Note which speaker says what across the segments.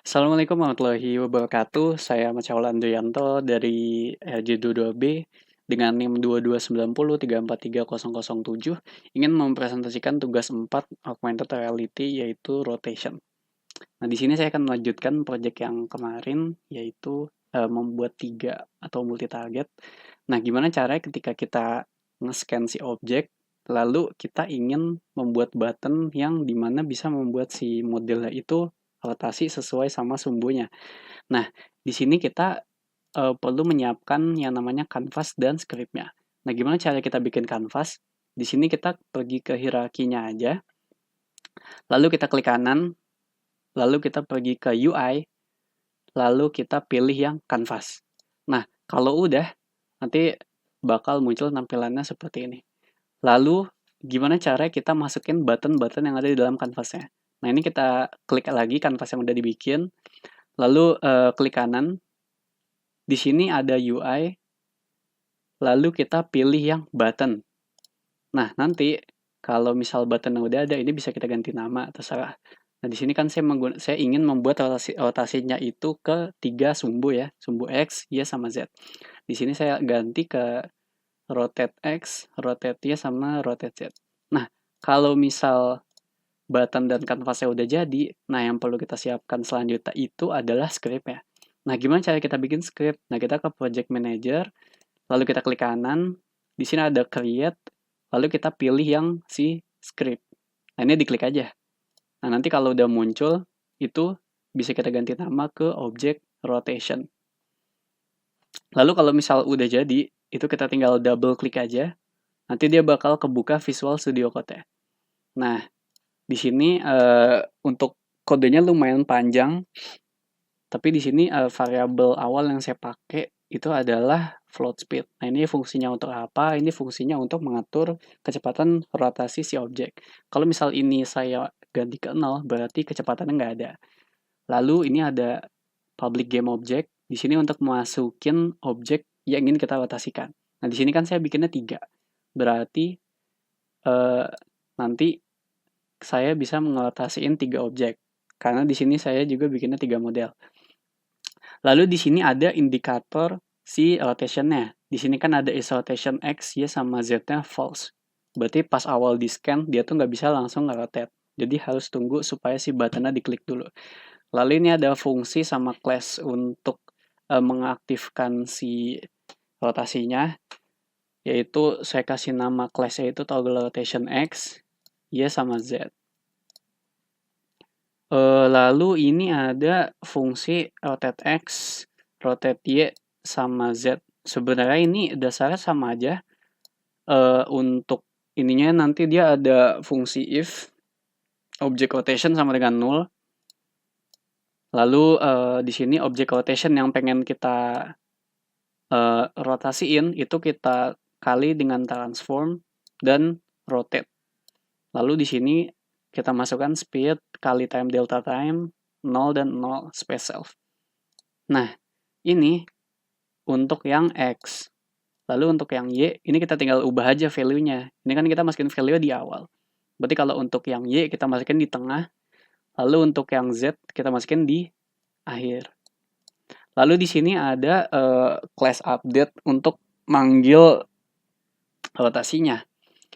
Speaker 1: Assalamualaikum warahmatullahi wabarakatuh. Saya Macaul Andrianto dari RJ22B dengan NIM 22903430007 ingin mempresentasikan tugas 4 augmented reality yaitu rotation. Nah, di sini saya akan melanjutkan proyek yang kemarin yaitu membuat 3 atau multi target. Nah, gimana caranya ketika kita nge-scan si objek lalu kita ingin membuat button yang dimana bisa membuat si modelnya itu rotasi sesuai sama sumbunya. Nah, di sini kita perlu menyiapkan yang namanya kanvas dan script-nya. Nah, gimana cara kita bikin kanvas? Di sini kita pergi ke hierarkinya aja, lalu kita klik kanan, lalu kita pergi ke UI, lalu kita pilih yang kanvas. Nah, kalau udah, nanti bakal muncul tampilannya seperti ini. Lalu, gimana cara kita masukin button-button yang ada di dalam kanvasnya? Nah, ini kita klik lagi kanvas yang udah dibikin, lalu klik kanan. Di sini ada UI, lalu kita pilih yang button. Nah, nanti kalau misal button yang udah ada, ini bisa kita ganti nama, terserah. Nah, di sini kan saya ingin membuat rotasinya itu ke 3 sumbu ya, sumbu X, Y, sama Z. Di sini saya ganti ke rotate X, rotate Y, sama rotate Z. Nah, kalau misal button dan kanvasnya udah jadi, nah yang perlu kita siapkan selanjutnya itu adalah script ya. Nah, gimana cara kita bikin script? Nah, kita ke project manager, lalu kita klik kanan, di sini ada create, lalu kita pilih yang si script. Nah, ini diklik aja. Nah, nanti kalau udah muncul, itu bisa kita ganti nama ke object rotation. Lalu kalau misal udah jadi, itu kita tinggal double klik aja, nanti dia bakal kebuka Visual Studio Code-nya. Nah, di sini untuk kodenya lumayan panjang, tapi di sini variabel awal yang saya pakai itu adalah float speed. Nah, ini fungsinya untuk apa? Ini fungsinya untuk mengatur kecepatan rotasi si objek. Kalau misal ini saya ganti ke 0, berarti kecepatannya nggak ada. Lalu ini ada public game object. Di sini untuk masukin objek yang ingin kita rotasikan. Nah, di sini kan saya bikinnya 3. Berarti nanti saya bisa ngerotasiin 3 objek. Karena di sini saya juga bikinnya 3 model. Lalu di sini ada indikator si rotation-nya. Di sini kan ada is rotation X, Y, sama Z-nya false. Berarti pas awal di scan, dia tuh nggak bisa langsung nge-rotate. Jadi harus tunggu supaya si button-nya diklik dulu. Lalu ini ada fungsi sama class untuk mengaktifkan si rotasinya. Yaitu saya kasih nama class-nya itu toggle rotation X, Y, sama Z. Lalu ini ada fungsi rotate X, rotate Y, sama Z. Sebenarnya ini dasarnya sama aja. Untuk ininya nanti dia ada fungsi if object rotation sama dengan 0. Lalu di sini object rotation yang pengen kita rotasiin itu kita kali dengan transform dan rotate. Lalu di sini kita masukkan speed kali time delta time 0 dan 0 space self. Nah, ini untuk yang X. Lalu untuk yang Y, ini kita tinggal ubah aja value-nya. Ini kan kita masukin value di awal. Berarti kalau untuk yang Y, kita masukin di tengah. Lalu untuk yang Z, kita masukin di akhir. Lalu di sini ada class update untuk manggil rotasinya.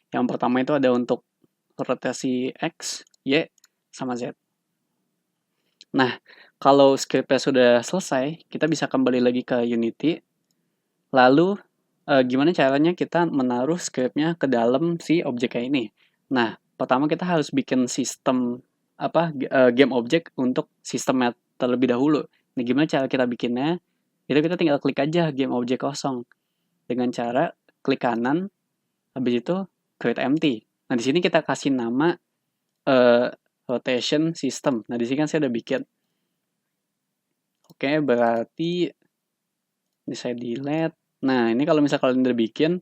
Speaker 1: Yang pertama itu ada untuk rotasi X, Y, sama Z. Nah, kalau script-nya sudah selesai, kita bisa kembali lagi ke Unity. Lalu, gimana caranya kita menaruh script-nya ke dalam si objeknya ini? Nah, pertama kita harus bikin sistem game object untuk sistemnya terlebih dahulu. Nah, gimana cara kita bikinnya? Itu kita tinggal klik aja game object kosong dengan cara klik kanan, habis itu create empty. Nah, di sini kita kasih nama rotation system. Nah, di sini kan saya udah bikin. Oke, berarti ini saya delete. Nah, ini kalau misalnya kalian udah bikin,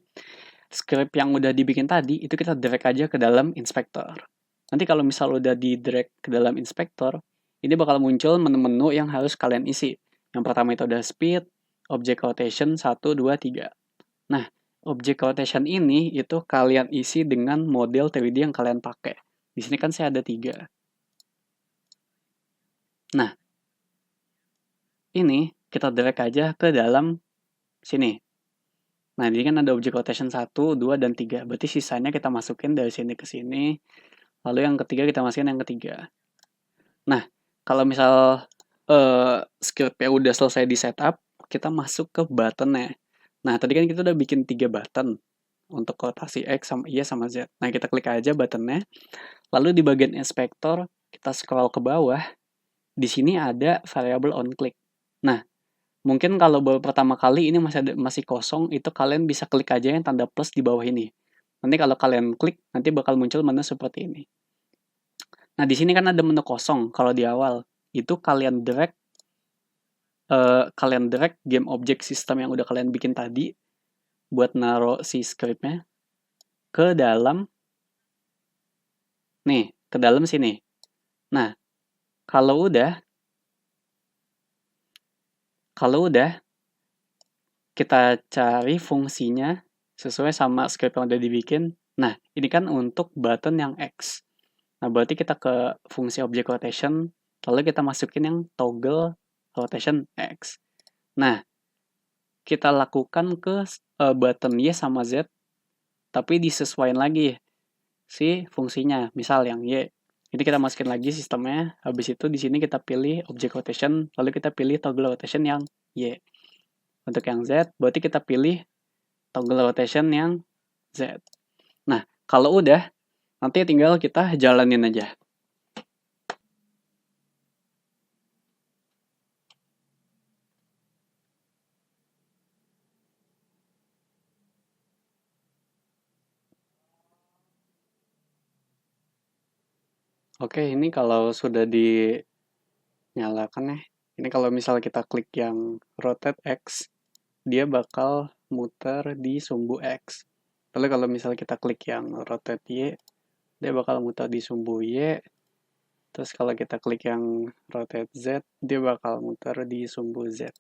Speaker 1: script yang udah dibikin tadi, itu kita drag aja ke dalam inspektor. Nanti kalau misal udah di drag ke dalam inspektor, ini bakal muncul menu-menu yang harus kalian isi. Yang pertama itu ada speed, object rotation 1, 2, 3. Nah, object rotation ini itu kalian isi dengan model 3D yang kalian pakai. Di sini kan saya ada 3. Nah, ini kita drag aja ke dalam sini. Nah, ini kan ada object rotation 1, 2, dan 3. Berarti sisanya kita masukin dari sini ke sini. Lalu yang ketiga kita masukin yang ketiga. Nah, kalau misal script-nya udah selesai di setup, kita masuk ke button-nya. Nah, tadi kan kita udah bikin 3 button untuk rotasi X sama Y sama Z. Nah, kita klik aja button-nya. Lalu di bagian inspektor, kita scroll ke bawah. Di sini ada variable onClick. Nah, mungkin kalau baru pertama kali ini masih kosong, itu kalian bisa klik aja yang tanda plus di bawah ini. Nanti kalau kalian klik, nanti bakal muncul menu seperti ini. Nah, di sini kan ada menu kosong kalau di awal. Itu kalian drag game object system yang udah kalian bikin tadi buat naruh si scriptnya ke dalam sini. Nah, kalau udah kita cari fungsinya sesuai sama script yang udah dibikin. Nah, ini kan untuk button yang X. Nah, berarti kita ke fungsi object rotation, lalu kita masukin yang toggle rotation X. Nah, kita lakukan ke button Y sama Z, tapi disesuaikan lagi si fungsinya. Misal yang Y. Jadi kita masukin lagi sistemnya, habis itu di sini kita pilih object rotation, lalu kita pilih toggle rotation yang Y. Untuk yang Z, berarti kita pilih toggle rotation yang Z. Nah, kalau udah, nanti tinggal kita jalanin aja. Oke, ini kalau sudah dinyalakan ya. Ini kalau misal kita klik yang rotate X, dia bakal muter di sumbu X. Lalu kalau misal kita klik yang rotate Y, dia bakal muter di sumbu Y. Terus kalau kita klik yang rotate Z, dia bakal muter di sumbu Z.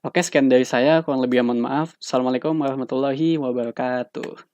Speaker 1: Oke, sekian dari saya. Kurang lebih mohon maaf. Assalamualaikum warahmatullahi wabarakatuh.